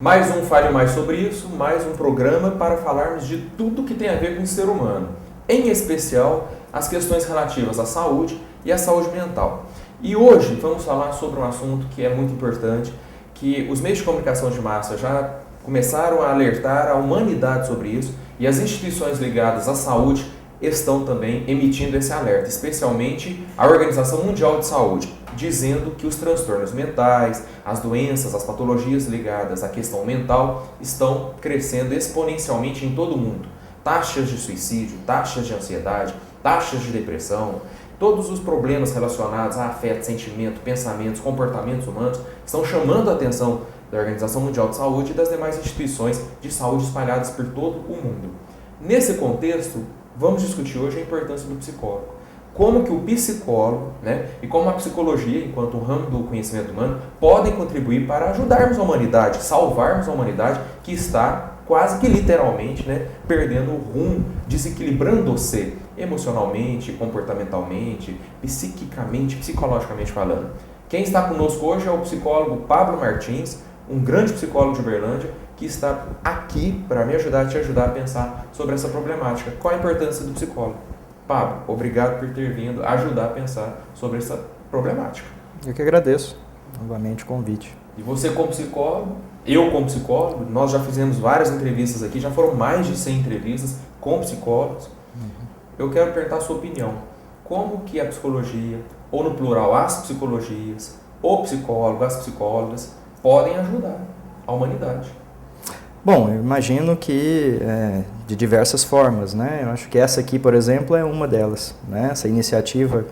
Mais um Fale Mais Sobre Isso, mais um programa para falarmos de tudo que tem a ver com o ser humano, em especial as questões relativas à saúde e à saúde mental. E hoje vamos falar sobre um assunto que é muito importante, que os meios de comunicação de massa já começaram a alertar a humanidade sobre isso e as instituições ligadas à saúde estão também emitindo esse alerta, especialmente a Organização Mundial de Saúde, dizendo que os transtornos mentais, as doenças, as patologias ligadas à questão mental estão crescendo exponencialmente em todo o mundo. Taxas de suicídio, taxas de ansiedade, taxas de depressão, todos os problemas relacionados a afeto, sentimento, pensamentos, comportamentos humanos estão chamando a atenção da Organização Mundial de Saúde e das demais instituições de saúde espalhadas por todo o mundo. Nesse contexto, vamos discutir hoje a importância do psicólogo. Como que o psicólogo, e como a psicologia, enquanto um ramo do conhecimento humano, podem contribuir para ajudarmos a humanidade, salvarmos a humanidade que está quase que literalmente perdendo o rumo, desequilibrando-se emocionalmente, comportamentalmente, psiquicamente, psicologicamente falando. Quem está conosco hoje é o psicólogo Pablo Martins, um grande psicólogo de Uberlândia, que está aqui para me ajudar, te ajudar a pensar sobre essa problemática. Qual a importância do psicólogo? Pablo, obrigado por ter vindo ajudar a pensar sobre essa problemática. Eu que agradeço, novamente, o convite. E você como psicólogo, eu como psicólogo, nós já fizemos várias entrevistas aqui, já foram mais de 100 entrevistas com psicólogos. Eu quero perguntar a sua opinião. Como que a psicologia, ou no plural as psicologias, o psicólogo, as psicólogas, podem ajudar a humanidade? Bom, eu imagino que de diversas formas, Eu acho que essa aqui, por exemplo, é uma delas, Essa iniciativa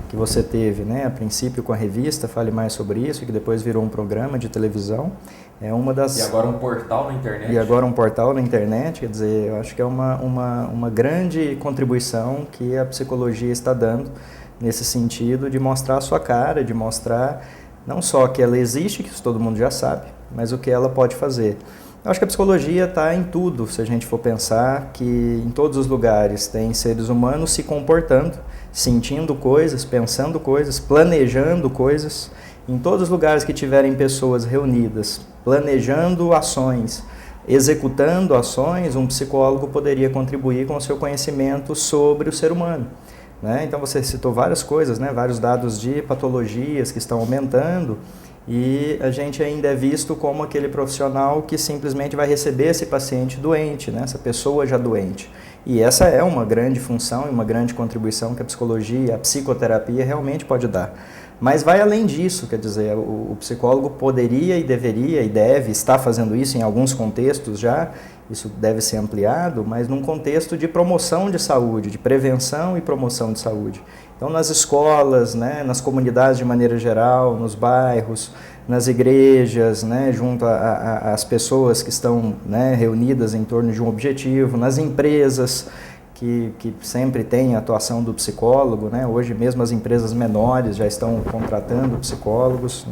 que você teve, a princípio com a revista Fale Mais Sobre Isso, que depois virou um programa de televisão, é uma das... E agora um portal na internet. E agora um portal na internet, quer dizer, eu acho que é uma grande contribuição que a psicologia está dando nesse sentido de mostrar a sua cara, de mostrar não só que ela existe, que isso todo mundo já sabe, mas o que ela pode fazer. Eu acho que a psicologia está em tudo, se a gente for pensar que em todos os lugares tem seres humanos se comportando, sentindo coisas, pensando coisas, planejando coisas. Em todos os lugares que tiverem pessoas reunidas, planejando ações, executando ações, um psicólogo poderia contribuir com o seu conhecimento sobre o ser humano. Então você citou várias coisas, vários dados de patologias que estão aumentando, e a gente ainda é visto como aquele profissional que simplesmente vai receber esse paciente doente, essa pessoa já doente. E essa é uma grande função e uma grande contribuição que a psicologia, a psicoterapia realmente pode dar. Mas vai além disso, quer dizer, o psicólogo poderia e deveria e deve estar fazendo isso em alguns contextos já, isso deve ser ampliado, mas num contexto de promoção de saúde, de prevenção e promoção de saúde. Então, nas escolas, nas comunidades de maneira geral, nos bairros, nas igrejas, junto às pessoas que estão reunidas em torno de um objetivo, nas empresas que sempre têm a atuação do psicólogo, hoje mesmo as empresas menores já estão contratando psicólogos,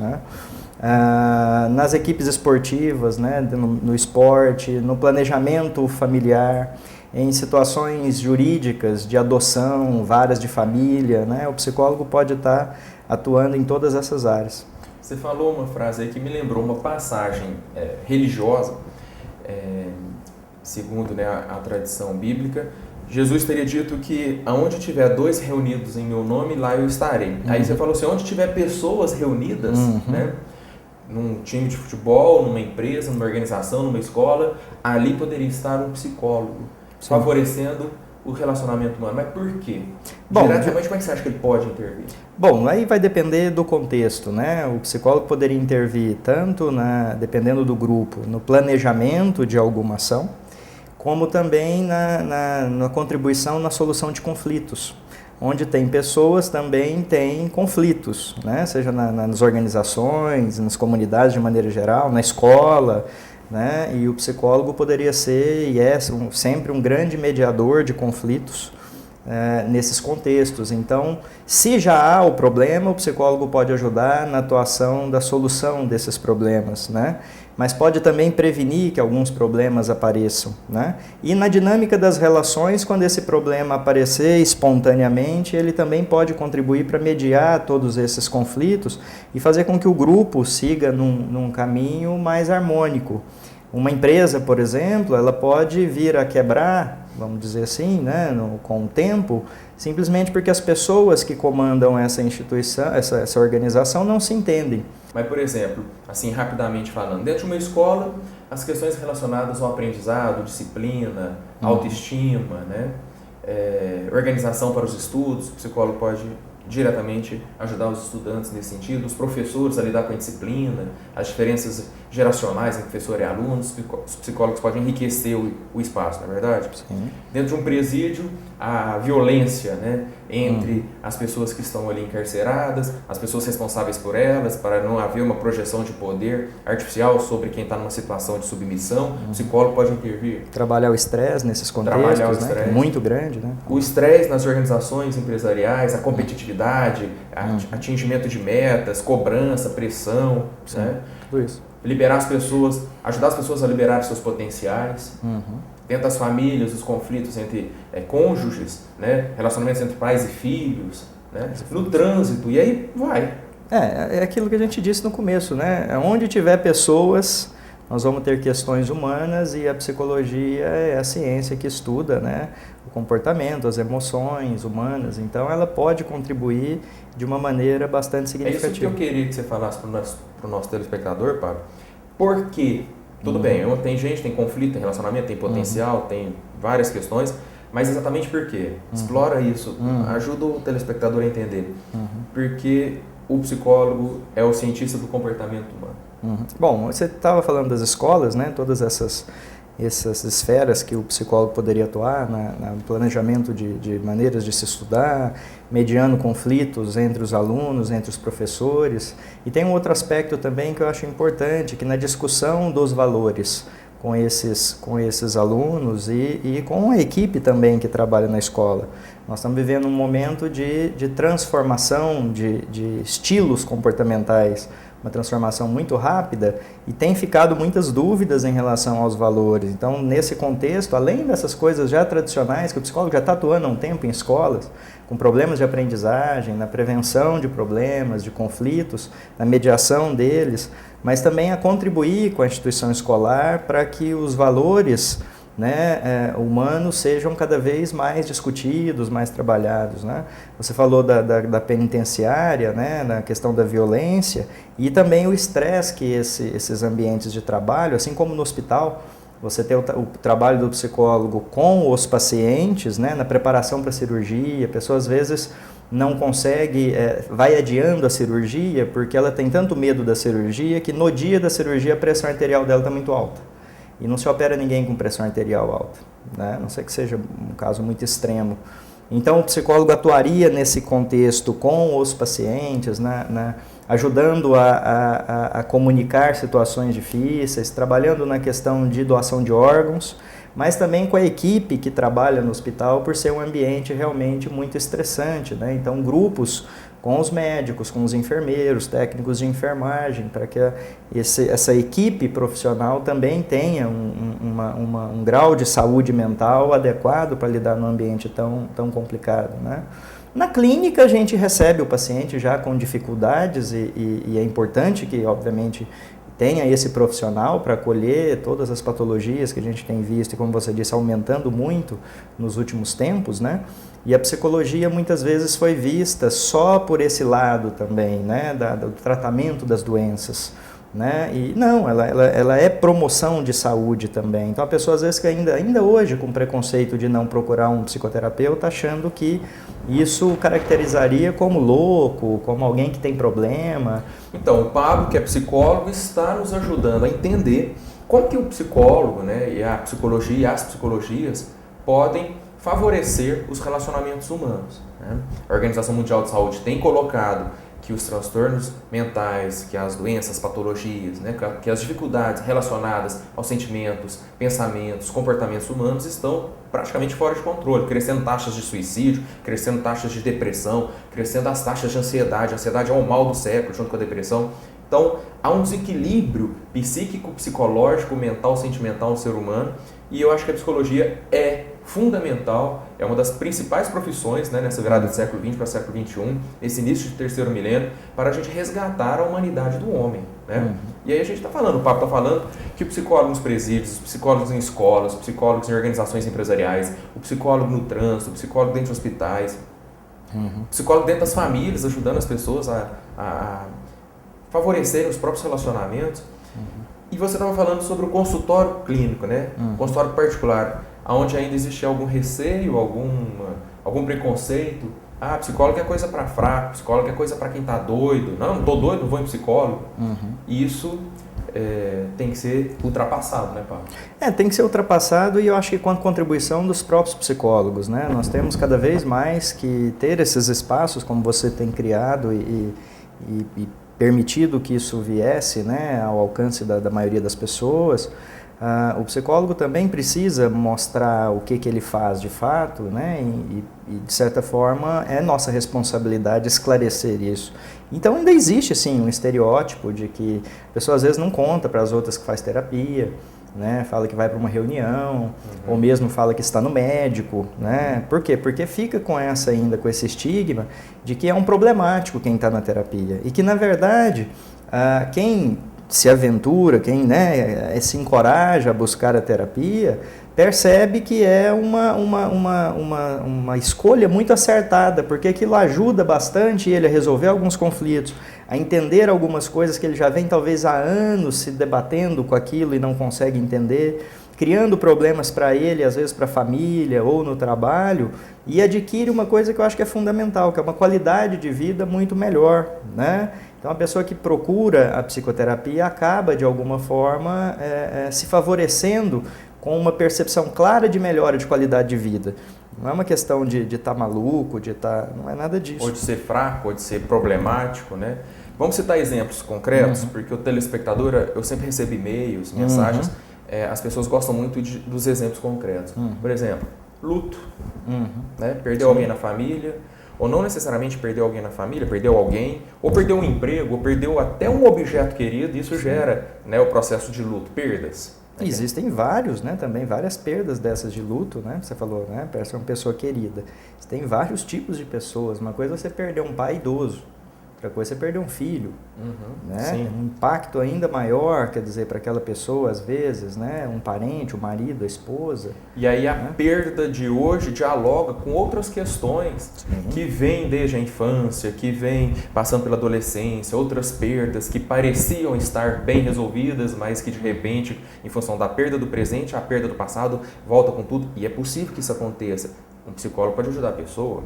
nas equipes esportivas, no esporte, no planejamento familiar, em situações jurídicas de adoção, varas de família, o psicólogo pode estar atuando em todas essas áreas. Você falou uma frase aí que me lembrou uma passagem religiosa, segundo a tradição bíblica. Jesus teria dito que aonde tiver dois reunidos em meu nome, lá eu estarei. Aí você falou assim, onde tiver pessoas reunidas, num time de futebol, numa empresa, numa organização, numa escola, ali poderia estar um psicólogo, favorecendo o relacionamento humano. Mas por quê? Bom, diretamente, como é que você acha que ele pode intervir? Bom, aí vai depender do contexto, O psicólogo poderia intervir tanto, dependendo do grupo, no planejamento de alguma ação, como também na contribuição na solução de conflitos. Onde tem pessoas, também tem conflitos, Seja nas organizações, nas comunidades de maneira geral, na escola, E o psicólogo poderia ser e é sempre um grande mediador de conflitos nesses contextos. Então, se já há o problema, o psicólogo pode ajudar na atuação da solução desses problemas, Mas pode também prevenir que alguns problemas apareçam, E na dinâmica das relações, quando esse problema aparecer espontaneamente, ele também pode contribuir para mediar todos esses conflitos e fazer com que o grupo siga num caminho mais harmônico. Uma empresa, por exemplo, ela pode vir a quebrar, vamos dizer assim, né, com o tempo, simplesmente porque as pessoas que comandam essa instituição, essa organização não se entendem. Mas, por exemplo, assim, rapidamente falando, dentro de uma escola, as questões relacionadas ao aprendizado, disciplina, autoestima, né, organização para os estudos, o psicólogo pode diretamente ajudar os estudantes nesse sentido, os professores a lidar com a disciplina, as diferenças geracionais entre professor e aluno, os psicólogos podem enriquecer o espaço, não é verdade? Sim. Dentro de um presídio, a violência, né, entre as pessoas que estão ali encarceradas, as pessoas responsáveis por elas, para não haver uma projeção de poder artificial sobre quem está numa situação de submissão, o psicólogo pode intervir. Trabalhar o estresse nesses contextos, né, que é muito grande. Né? O estresse nas organizações empresariais, a competitividade, atingimento de metas, cobrança, pressão, Sim, né? tudo isso. Liberar as pessoas, ajudar as pessoas a liberar seus potenciais. Dentro das famílias, os conflitos entre cônjuges, né? Relacionamentos entre pais e filhos, né? No trânsito, e aí vai. É aquilo que a gente disse no começo, né? Onde tiver pessoas, nós vamos ter questões humanas e a psicologia é a ciência que estuda, né, o comportamento, as emoções humanas. Então, ela pode contribuir de uma maneira bastante significativa. É isso que eu queria que você falasse para o nosso telespectador, Pablo. Por quê? Tudo bem, tem gente, tem conflito, tem relacionamento, tem potencial, tem várias questões, mas exatamente por quê? Explora isso, ajuda o telespectador a entender. Porque o psicólogo é o cientista do comportamento humano. Bom, você estava falando das escolas, né? Todas essas esferas que o psicólogo poderia atuar no planejamento de maneiras de se estudar, mediando conflitos entre os alunos, entre os professores. E tem um outro aspecto também que eu acho importante, que na discussão dos valores com esses alunos e com a equipe também que trabalha na escola. Nós estamos vivendo um momento de transformação de estilos comportamentais, uma transformação muito rápida e tem ficado muitas dúvidas em relação aos valores. Então, nesse contexto, além dessas coisas já tradicionais, que o psicólogo já está atuando há um tempo em escolas, com problemas de aprendizagem, na prevenção de problemas, de conflitos, na mediação deles, mas também a contribuir com a instituição escolar para que os valores, né, humanos sejam cada vez mais discutidos, mais trabalhados, né? Você falou da penitenciária, né, na questão da violência e também o estresse que esses ambientes de trabalho, assim como no hospital, você tem o trabalho do psicólogo com os pacientes, né, na preparação para a cirurgia. A pessoa às vezes não consegue, vai adiando a cirurgia porque ela tem tanto medo da cirurgia que no dia da cirurgia a pressão arterial dela está muito alta. E não se opera ninguém com pressão arterial alta, né? A não ser que seja um caso muito extremo. Então, o psicólogo atuaria nesse contexto com os pacientes, ajudando a comunicar situações difíceis, trabalhando na questão de doação de órgãos, mas também com a equipe que trabalha no hospital, por ser um ambiente realmente muito estressante, né? Então, grupos com os médicos, com os enfermeiros, técnicos de enfermagem, para que essa equipe profissional também tenha um grau de saúde mental adequado para lidar num ambiente tão complicado, né? Na clínica, a gente recebe o paciente já com dificuldades e é importante que, obviamente, tenha esse profissional para acolher todas as patologias que a gente tem visto e, como você disse, aumentando muito nos últimos tempos, né? E a psicologia muitas vezes foi vista só por esse lado também, né? Do tratamento das doenças, né? E não, ela é promoção de saúde também. Então a pessoa às vezes que ainda hoje com preconceito de não procurar um psicoterapeuta, achando que isso caracterizaria como louco, como alguém que tem problema. Então o Pablo, que é psicólogo, está nos ajudando a entender como que o psicólogo, né, e a psicologia e as psicologias podem favorecer os relacionamentos humanos, né? A Organização Mundial de Saúde tem colocado que os transtornos mentais, que as doenças, patologias, né, que as dificuldades relacionadas aos sentimentos, pensamentos, comportamentos humanos estão praticamente fora de controle, crescendo taxas de suicídio, crescendo taxas de depressão, crescendo as taxas de ansiedade. A ansiedade é o mal do século junto com a depressão. Então, há um desequilíbrio psíquico, psicológico, mental, sentimental no ser humano, e eu acho que a psicologia é fundamental, é uma das principais profissões, né, nessa virada do século XX para o século XXI, esse início de terceiro milênio, para a gente resgatar a humanidade do homem. Né? E aí a gente está falando, o Papo está falando que o psicólogo nos presídios, os psicólogos em escolas, os psicólogos em organizações empresariais, o psicólogo no trânsito, o psicólogo dentro de hospitais, o psicólogo dentro das famílias, ajudando as pessoas a favorecerem os próprios relacionamentos. E você estava falando sobre o consultório clínico, né? Consultório particular, onde ainda existe algum receio, algum preconceito. Ah, psicólogo é coisa para fraco, psicólogo é coisa para quem está doido. Não estou doido, não vou em psicólogo. E isso tem que ser ultrapassado, né, Paulo? Tem que ser ultrapassado, e eu acho que com a contribuição dos próprios psicólogos, né? Nós temos cada vez mais que ter esses espaços como você tem criado e permitido que isso viesse, né, ao alcance da maioria das pessoas. O psicólogo também precisa mostrar o que ele faz de fato, né? E de certa forma é nossa responsabilidade esclarecer isso. Então ainda existe sim um estereótipo de que a pessoa às vezes não conta para as outras que faz terapia, né? Fala que vai para uma reunião, ou mesmo fala que está no médico, né? Por quê? Porque fica com esse estigma de que é um problemático quem está na terapia, e que na verdade quem se aventura, quem, né, se encoraja a buscar a terapia, percebe que é uma escolha muito acertada, porque aquilo ajuda bastante ele a resolver alguns conflitos, a entender algumas coisas que ele já vem talvez há anos se debatendo com aquilo e não consegue entender, criando problemas para ele, às vezes para a família ou no trabalho, e adquire uma coisa que eu acho que é fundamental, que é uma qualidade de vida muito melhor, né? Então, a pessoa que procura a psicoterapia acaba, de alguma forma, se favorecendo com uma percepção clara de melhora de qualidade de vida. Não é uma questão de estar maluco, não é nada disso. Ou de ser fraco, ou de ser problemático, né? Vamos citar exemplos concretos, porque o telespectador, eu sempre recebo e-mails, mensagens, as pessoas gostam muito dos exemplos concretos. Por exemplo, luto, né? Perdeu alguém na família, ou não necessariamente perdeu alguém na família, perdeu alguém, ou perdeu um emprego, ou perdeu até um objeto querido, isso gera, né, o processo de luto, perdas. Existem vários, né, também várias perdas dessas de luto, né, você falou, né, perder uma pessoa querida. Tem vários tipos de pessoas, uma coisa é você perder um pai idoso, outra coisa é você perder um filho, né? Um impacto ainda maior, quer dizer, para aquela pessoa, às vezes, né? Um parente, o marido, a esposa. E aí a perda de hoje dialoga com outras questões que vêm desde a infância, que vêm passando pela adolescência, outras perdas que pareciam estar bem resolvidas, mas que de repente, em função da perda do presente, a perda do passado, volta com tudo. E é possível que isso aconteça. Um psicólogo pode ajudar a pessoa.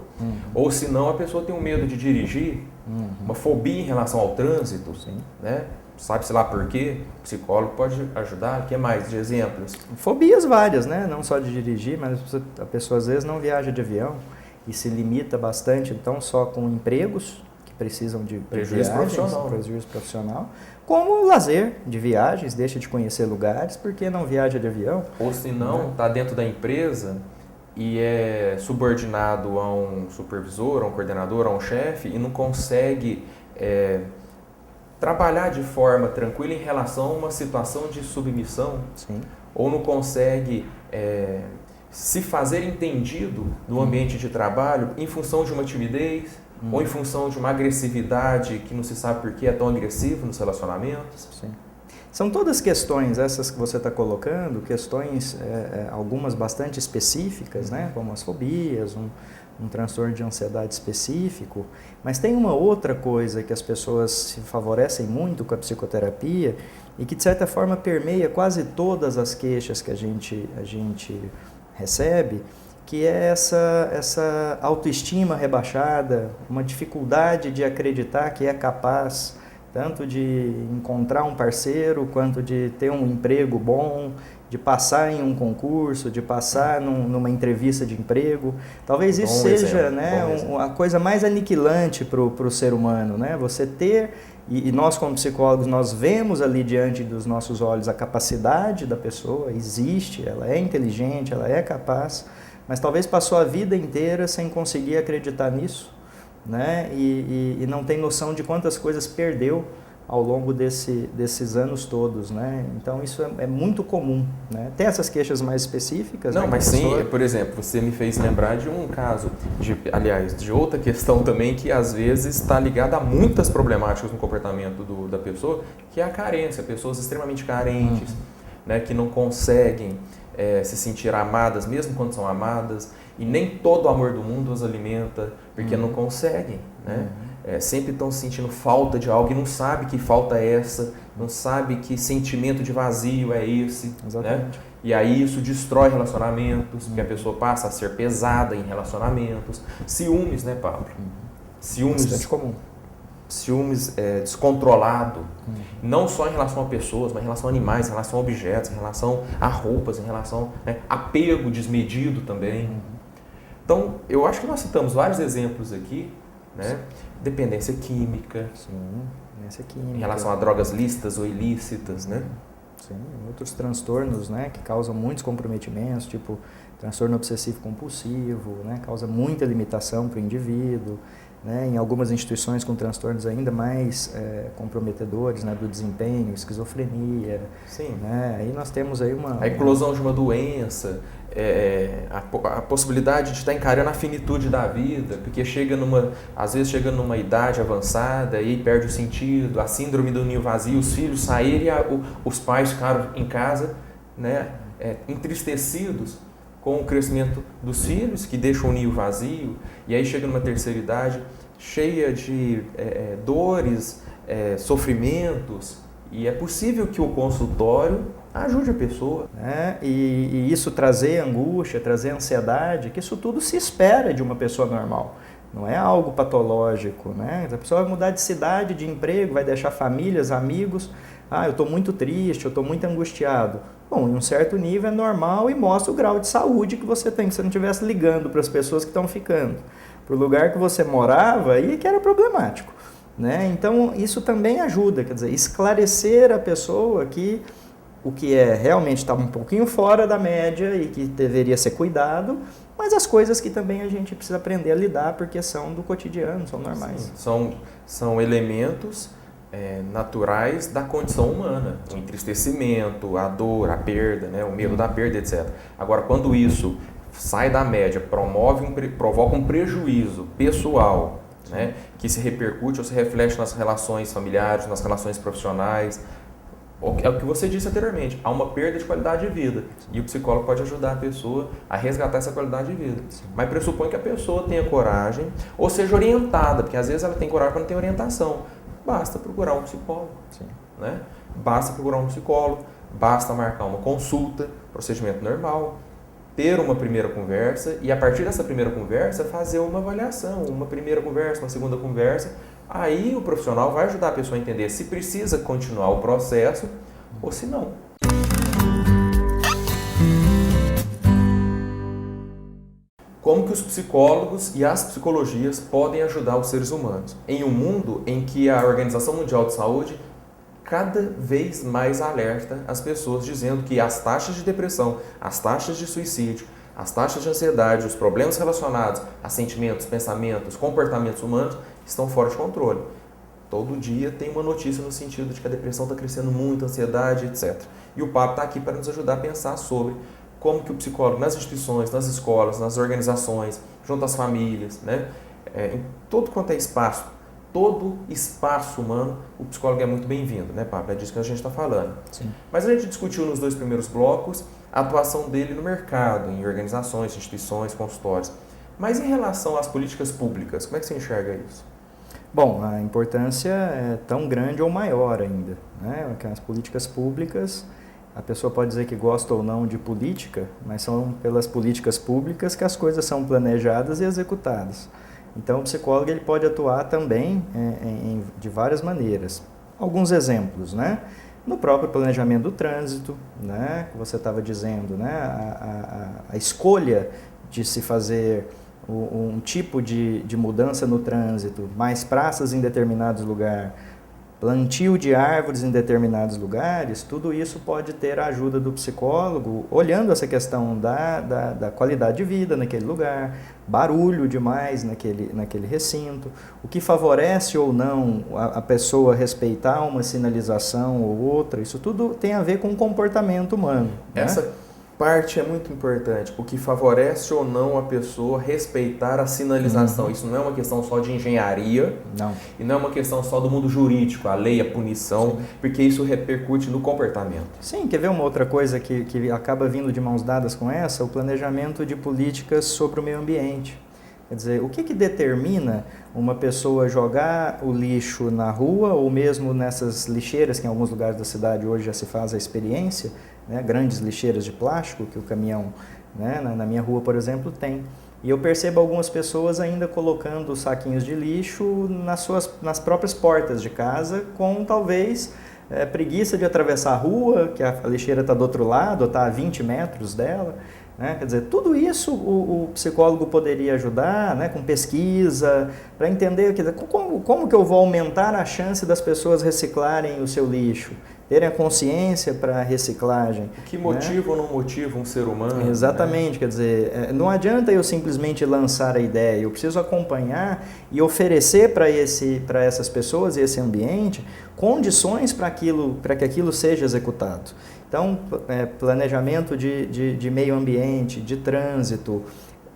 Ou se não, a pessoa tem um medo de dirigir, uma fobia em relação ao trânsito, né? Sabe-se lá por quê? O psicólogo pode ajudar. O que mais de exemplos? Fobias várias, né? Não só de dirigir, mas a pessoa às vezes não viaja de avião e se limita bastante, então, só com empregos que precisam de prejuízo profissional, como lazer de viagens, deixa de conhecer lugares porque não viaja de avião. Ou se não, está dentro da empresa e é subordinado a um supervisor, a um coordenador, a um chefe e não consegue trabalhar de forma tranquila em relação a uma situação de submissão, ou não consegue se fazer entendido no ambiente de trabalho em função de uma timidez ou em função de uma agressividade que não se sabe por que é tão agressivo nos relacionamentos. São todas questões, essas que você está colocando, questões, algumas bastante específicas, né? Como as fobias, um transtorno de ansiedade específico, mas tem uma outra coisa que as pessoas se favorecem muito com a psicoterapia e que, de certa forma, permeia quase todas as queixas que a gente recebe, que é essa autoestima rebaixada, uma dificuldade de acreditar que é capaz tanto de encontrar um parceiro, quanto de ter um emprego bom, de passar em um concurso, de passar numa entrevista de emprego. Talvez isso seja, né, a coisa mais aniquilante para o ser humano, né? Você ter, e nós como psicólogos, nós vemos ali diante dos nossos olhos a capacidade da pessoa, existe, ela é inteligente, ela é capaz, mas talvez passou a vida inteira sem conseguir acreditar nisso, né? E não tem noção de quantas coisas perdeu ao longo desses anos todos, né? Então isso é muito comum, né? Tem essas queixas mais específicas. Não, né, mas sim, por exemplo, você me fez lembrar de um caso, de outra questão também que às vezes está ligada a muitas problemáticas no comportamento da pessoa, que é a carência, pessoas extremamente carentes, né, que não conseguem se sentir amadas, mesmo quando são amadas, e nem todo o amor do mundo as alimenta, porque não conseguem, né? Sempre estão sentindo falta de algo e não sabe que falta é essa, não sabe que sentimento de vazio é esse. Exatamente. Né? E aí isso destrói relacionamentos, porque a pessoa passa a ser pesada em relacionamentos. Ciúmes, né, Pablo? Ciúmes. Bastante comum. Ciúmes descontrolado, não só em relação a pessoas, mas em relação a animais, em relação a objetos, em relação a roupas, em relação apego desmedido também. Então, eu acho que nós citamos vários exemplos aqui, né? Dependência química, dependência química, em relação a drogas lícitas ou ilícitas, né? Sim, outros transtornos, né, que causam muitos comprometimentos, tipo transtorno obsessivo compulsivo, né, causa muita limitação para o indivíduo. Né, em algumas instituições com transtornos ainda mais comprometedores, né, do desempenho, esquizofrenia. Sim. Né, aí nós temos aí a eclosão de uma doença, a possibilidade de estar encarando a finitude da vida, porque às vezes chega numa idade avançada e perde o sentido, a síndrome do ninho vazio, os filhos saírem e os pais ficaram em casa, né, entristecidos com o crescimento dos filhos, que deixam o ninho vazio, e aí chega numa terceira idade cheia de dores, sofrimentos, e é possível que o consultório ajude a pessoa. E isso trazer angústia, trazer ansiedade, que isso tudo se espera de uma pessoa normal. Não é algo patológico, né? A pessoa vai mudar de cidade, de emprego, vai deixar famílias, amigos. Eu estou muito triste, eu estou muito angustiado. Bom, em um certo nível é normal e mostra o grau de saúde que você tem, que você não estivesse ligando para as pessoas que estão ficando. Para o lugar que você morava, aí que era problemático. Né? Então, isso também ajuda, quer dizer, esclarecer a pessoa que o que realmente está um pouquinho fora da média e que deveria ser cuidado, mas as coisas que também a gente precisa aprender a lidar porque são do cotidiano, são normais. São elementos naturais da condição humana, o entristecimento, a dor, a perda, né, o medo da perda, etc. Agora, quando isso sai da média, provoca um prejuízo pessoal, né, que se repercute ou se reflete nas relações familiares, nas relações profissionais, é o que você disse anteriormente, há uma perda de qualidade de vida. E o psicólogo pode ajudar a pessoa a resgatar essa qualidade de vida. Mas pressupõe que a pessoa tenha coragem, ou seja orientada, porque às vezes ela tem coragem, mas não tem orientação. Basta procurar um psicólogo. Né? Basta procurar um psicólogo, basta marcar uma consulta, procedimento normal, ter uma primeira conversa e a partir dessa primeira conversa fazer uma avaliação, uma primeira conversa, uma segunda conversa. Aí o profissional vai ajudar a pessoa a entender se precisa continuar o processo ou se não. Como que os psicólogos e as psicologias podem ajudar os seres humanos? Em um mundo em que a Organização Mundial de Saúde cada vez mais alerta as pessoas, dizendo que as taxas de depressão, as taxas de suicídio, as taxas de ansiedade, os problemas relacionados a sentimentos, pensamentos, comportamentos humanos estão fora de controle. Todo dia tem uma notícia no sentido de que a depressão está crescendo muito, a ansiedade, etc. E o Papo está aqui para nos ajudar a pensar sobre como que o psicólogo nas instituições, nas escolas, nas organizações, junto às famílias, né, em todo quanto é espaço, todo espaço humano, o psicólogo é muito bem-vindo, né, Pablo? É disso que a gente está falando. Sim. Mas a gente discutiu nos 2 primeiros blocos a atuação dele no mercado, em organizações, instituições, consultórios. Mas em relação às políticas públicas, como é que você enxerga isso? Bom, a importância é tão grande ou maior ainda, né? Porque as políticas públicas, a pessoa pode dizer que gosta ou não de política, mas são pelas políticas públicas que as coisas são planejadas e executadas. Então, o psicólogo ele pode atuar também de várias maneiras. Alguns exemplos, né? No próprio planejamento do trânsito, né? Que você estava dizendo, né? A escolha de se fazer um tipo de mudança no trânsito, mais praças em determinados lugares, plantio de árvores em determinados lugares, tudo isso pode ter a ajuda do psicólogo, olhando essa questão da qualidade de vida naquele lugar, barulho demais naquele recinto, o que favorece ou não a pessoa respeitar uma sinalização ou outra, isso tudo tem a ver com o comportamento humano. Essa parte é muito importante, o que favorece ou não a pessoa respeitar a sinalização. Isso não é uma questão só de engenharia, não. E não é uma questão só do mundo jurídico, a lei, a punição, sim, porque isso repercute no comportamento. Sim, quer ver uma outra coisa que acaba vindo de mãos dadas com essa? O planejamento de políticas sobre o meio ambiente. Quer dizer, o que determina uma pessoa jogar o lixo na rua ou mesmo nessas lixeiras, que em alguns lugares da cidade hoje já se faz a experiência, né, grandes lixeiras de plástico que o caminhão, né, na minha rua, por exemplo, tem. E eu percebo algumas pessoas ainda colocando saquinhos de lixo nas próprias portas de casa, com talvez preguiça de atravessar a rua, que a lixeira está do outro lado, está a 20 metros dela. Né? Quer dizer, tudo isso o psicólogo poderia ajudar, né, com pesquisa, para entender como que eu vou aumentar a chance das pessoas reciclarem o seu lixo, terem a consciência para a reciclagem. O que motiva, né, ou não motiva um ser humano? Exatamente, né? Quer dizer, não adianta eu simplesmente lançar a ideia, eu preciso acompanhar e oferecer para essas pessoas e esse ambiente condições para que aquilo seja executado. Então, planejamento de meio ambiente, de trânsito.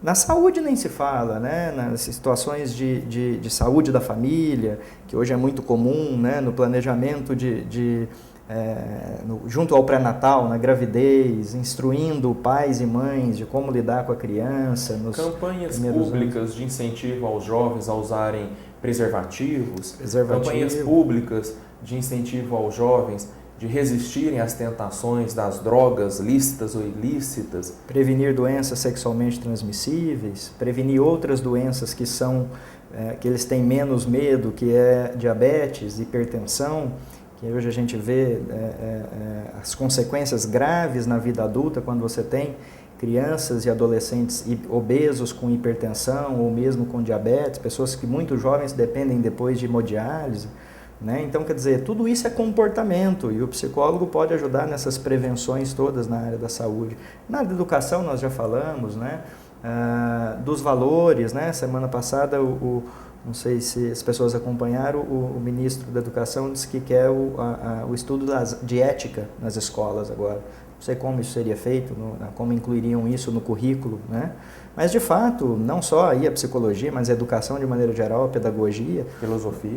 Na saúde nem se fala, né? Nas situações de saúde da família, que hoje é muito comum, né? No planejamento junto ao pré-natal, na gravidez, instruindo pais e mães de como lidar com a criança. Campanhas públicas de incentivo aos jovens a usarem preservativos. Campanhas públicas de incentivo aos jovens de resistirem às tentações das drogas lícitas ou ilícitas. Prevenir doenças sexualmente transmissíveis, prevenir outras doenças que eles têm menos medo, que é diabetes, hipertensão, que hoje a gente vê as consequências graves na vida adulta quando você tem crianças e adolescentes obesos com hipertensão ou mesmo com diabetes, pessoas que muito jovens dependem depois de hemodiálise. Né? Então, quer dizer, tudo isso é comportamento e o psicólogo pode ajudar nessas prevenções todas na área da saúde. Na área da educação nós já falamos, né? Dos valores, né? Semana passada, não sei se as pessoas acompanharam, o ministro da Educação disse que quer o estudo de ética nas escolas agora. Não sei como isso seria feito, como incluiriam isso no currículo, né? Mas, de fato, não só aí a psicologia, mas a educação de maneira geral, a pedagogia,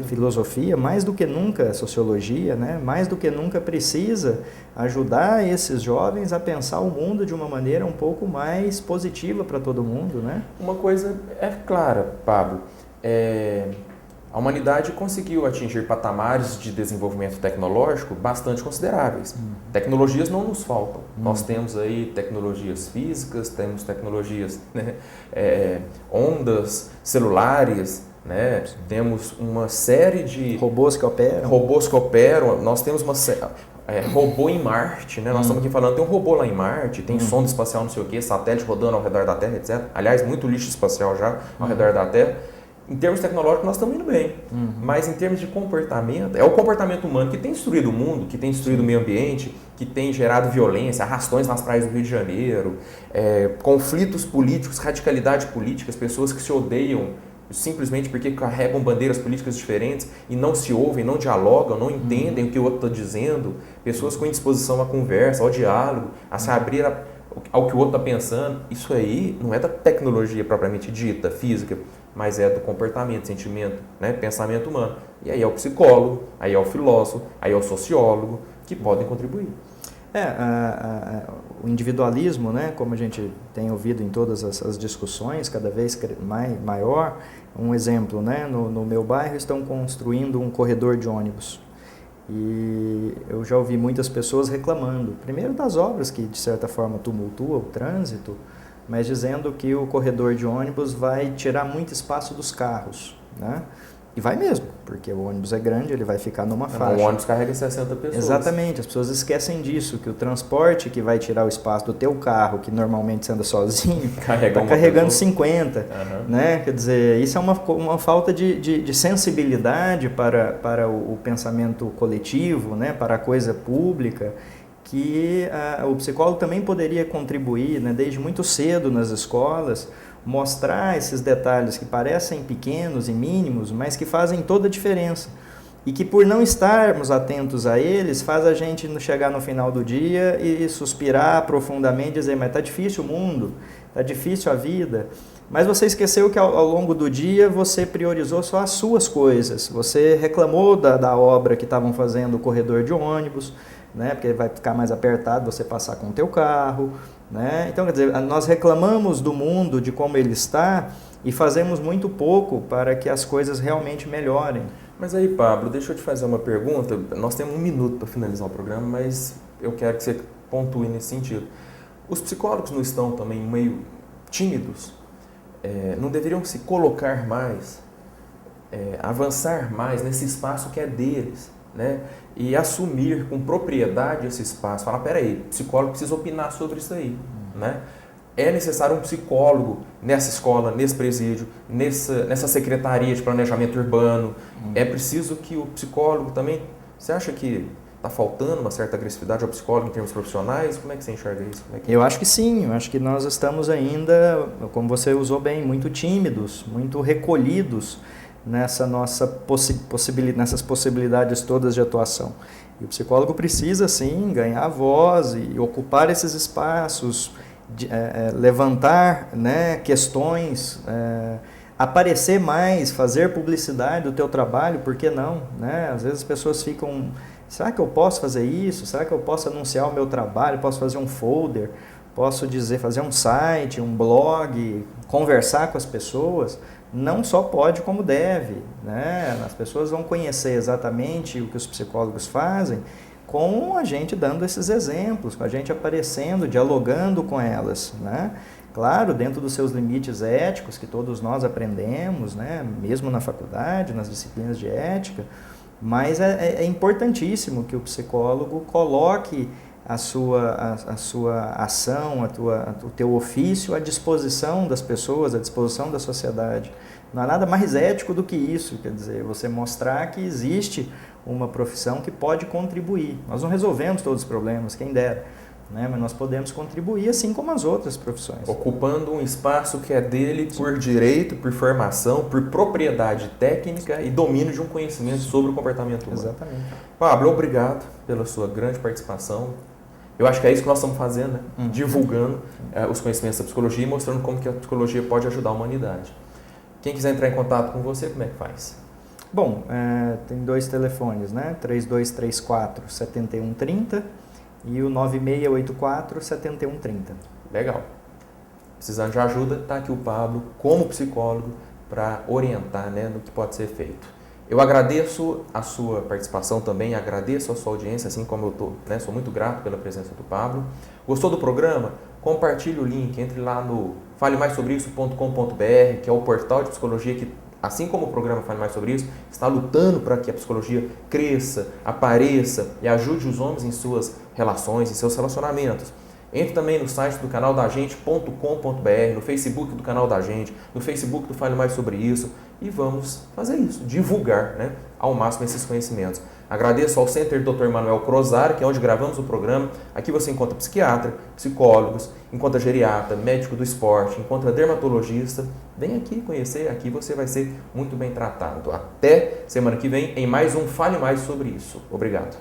filosofia, mais do que nunca a sociologia, né? Mais do que nunca precisa ajudar esses jovens a pensar o mundo de uma maneira um pouco mais positiva para todo mundo, né? Uma coisa é clara, Pablo, a humanidade conseguiu atingir patamares de desenvolvimento tecnológico bastante consideráveis. Tecnologias não nos faltam. Nós temos aí tecnologias físicas, temos tecnologias, né, ondas celulares, né, temos uma série de robôs que operam. Nós temos uma robô em Marte, né? Nós estamos aqui falando, tem um robô lá em Marte, tem sonda espacial, não sei o quê, satélite rodando ao redor da Terra, etc. Aliás, muito lixo espacial já ao redor da Terra. Em termos tecnológicos, nós estamos indo bem, mas em termos de comportamento, é o comportamento humano que tem destruído o mundo, que tem destruído o meio ambiente, que tem gerado violência, arrastões nas praias do Rio de Janeiro, conflitos políticos, radicalidade política, as pessoas que se odeiam simplesmente porque carregam bandeiras políticas diferentes e não se ouvem, não dialogam, não entendem o que o outro está dizendo, pessoas com indisposição à conversa, ao diálogo, a se abrir ao que o outro está pensando. Isso aí não é da tecnologia propriamente dita, física, mas é do comportamento, sentimento, né, pensamento humano. E aí é o psicólogo, aí é o filósofo, aí é o sociólogo que podem contribuir. O individualismo, né, como a gente tem ouvido em todas as discussões, cada vez maior. Um exemplo, né, no meu bairro estão construindo um corredor de ônibus. E eu já ouvi muitas pessoas reclamando, primeiro das obras que de certa forma tumultuam o trânsito, mas dizendo que o corredor de ônibus vai tirar muito espaço dos carros, né? E vai mesmo, porque o ônibus é grande, ele vai ficar numa faixa. O ônibus carrega 60 pessoas. Exatamente, as pessoas esquecem disso, que o transporte que vai tirar o espaço do teu carro, que normalmente você anda sozinho, está carregando 50. Né? Quer dizer, isso é uma falta de sensibilidade para o pensamento coletivo, né? Para a coisa pública, que o psicólogo também poderia contribuir, né? Desde muito cedo nas escolas, mostrar esses detalhes que parecem pequenos e mínimos, mas que fazem toda a diferença. E que por não estarmos atentos a eles, faz a gente chegar no final do dia e suspirar profundamente e dizer, mas está difícil o mundo, está difícil a vida. Mas você esqueceu que ao longo do dia você priorizou só as suas coisas. Você reclamou da obra que estavam fazendo o corredor de ônibus, né? Porque vai ficar mais apertado você passar com o teu carro. Né? Então, quer dizer, nós reclamamos do mundo, de como ele está, e fazemos muito pouco para que as coisas realmente melhorem. Mas aí, Pablo, deixa eu te fazer uma pergunta. Nós temos 1 minuto para finalizar o programa, mas eu quero que você pontue nesse sentido. Os psicólogos não estão também meio tímidos? Não deveriam se colocar mais, avançar mais nesse espaço que é deles, né? E assumir com propriedade esse espaço. Falar, peraí, psicólogo precisa opinar sobre isso aí, né? É necessário um psicólogo nessa escola, nesse presídio, nessa secretaria de planejamento urbano. É preciso que o psicólogo também... Você acha que está faltando uma certa agressividade ao psicólogo em termos profissionais? Como é que você enxerga isso? Eu acho que sim, eu acho que nós estamos ainda, como você usou bem, muito tímidos, muito recolhidos nessa nessas possibilidades todas de atuação. E o psicólogo precisa, sim, ganhar voz e ocupar esses espaços, levantar, né, questões, aparecer mais, fazer publicidade do teu trabalho, por que não? Né? Às vezes as pessoas ficam, será que eu posso fazer isso? Será que eu posso anunciar o meu trabalho? Posso fazer um folder? Posso fazer um site, um blog, conversar com as pessoas? Não só pode, como deve, né? As pessoas vão conhecer exatamente o que os psicólogos fazem com a gente dando esses exemplos, com a gente aparecendo, dialogando com elas, né? Claro, dentro dos seus limites éticos, que todos nós aprendemos, né? Mesmo na faculdade, nas disciplinas de ética, mas é importantíssimo que o psicólogo coloque a sua ação, o teu ofício à disposição das pessoas, à disposição da sociedade. Não há nada mais ético do que isso, quer dizer, você mostrar que existe uma profissão que pode contribuir. Nós não resolvemos todos os problemas, quem dera, né? Mas nós podemos contribuir assim como as outras profissões. Ocupando um espaço que é dele por direito, por formação, por propriedade técnica e domínio de um conhecimento sobre o comportamento humano. Exatamente. Pablo, obrigado pela sua grande participação. Eu acho que é isso que nós estamos fazendo, né? Divulgando os conhecimentos da psicologia e mostrando como que a psicologia pode ajudar a humanidade. Quem quiser entrar em contato com você, como é que faz? Bom, tem 2 telefones, né? 3234-7130 e o 9684-7130. Legal. Precisando de ajuda, está aqui o Pablo como psicólogo para orientar, né, no que pode ser feito. Eu agradeço a sua participação também, agradeço a sua audiência, assim como eu estou, né? Sou muito grato pela presença do Pablo. Gostou do programa? Compartilhe o link, entre lá no falemaisobrisso.com.br, que é o portal de psicologia que, assim como o programa Fale Mais Sobre Isso, está lutando para que a psicologia cresça, apareça e ajude os homens em suas relações, em seus relacionamentos. Entre também no site do canal da gente.com.br, no Facebook do canal da gente, no Facebook do Fale Mais Sobre Isso, e vamos fazer isso, divulgar, né, ao máximo esses conhecimentos. Agradeço ao Center Dr. Manuel Crozar, que é onde gravamos o programa. Aqui você encontra psiquiatra, psicólogos, encontra geriatra, médico do esporte, encontra dermatologista. Vem aqui conhecer, aqui você vai ser muito bem tratado. Até semana que vem em mais um Fale Mais Sobre Isso. Obrigado.